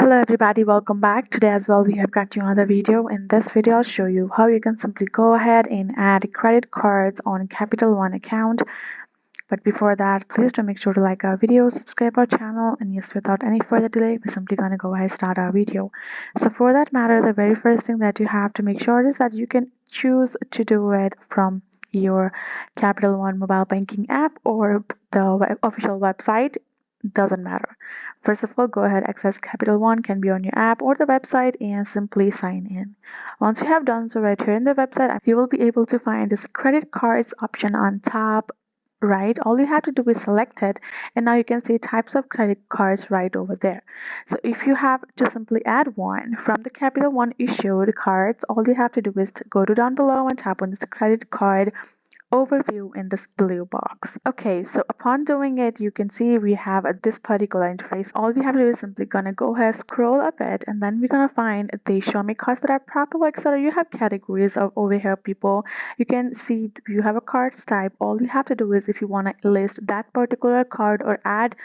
Hello everybody, welcome back. Today as well we have got you another video. In this video I'll show you how you can simply go ahead and add credit cards on Capital One account. But before that, please do make sure to like our video, subscribe our channel, and yes, without any further delay, we're simply gonna go ahead and start our video. So for that matter, the very first thing that you have to make sure is that you can choose to do it from your Capital One mobile banking app or the official website. Doesn't matter. First of all, go ahead, access Capital One, can be on your app or the website, and simply sign in. Once you have done so, right here in the website, you will be able to find this credit cards option on top right. All you have to do is select it, and now you can see types of credit cards right over there. So if you have to simply add one from the Capital One issued cards, all you have to do is to go to down below and tap on this credit card overview in this blue box. Okay, so upon doing it, you can see we have this particular interface. All we have to do is simply gonna go ahead, scroll a bit, and then we're gonna find the show me cards that are popular, etc. You have categories of over here, people. You can see you have a cards type. All you have to do is if you want to list that particular card or add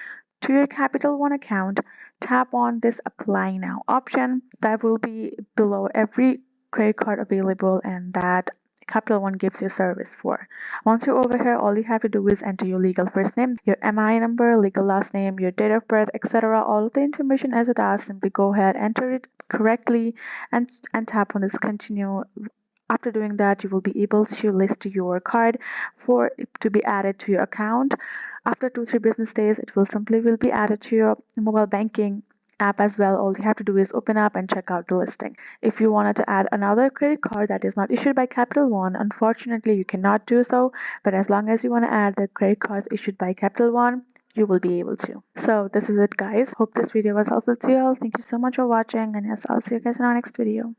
to your Capital One account, tap on this apply now option. That will be below every credit card available and that Capital One gives you service for. Once you're over here, all you have to do is enter your legal first name, your MI number, legal last name, your date of birth, etc. All of the information as it is, simply go ahead, enter it correctly, and tap on this continue. After doing that, you will be able to list your card for it to be added to your account. After 2-3 business days, it will be added to your mobile banking app as well. All you have to do is open up and check out the listing. If you wanted to add another credit card that is not issued by Capital One, unfortunately you cannot do so. But as long as you want to add the credit cards issued by Capital One, you will be able to. So this is it, guys. Hope this video was helpful to you all. Thank you so much for watching, and yes, I'll see you guys in our next video.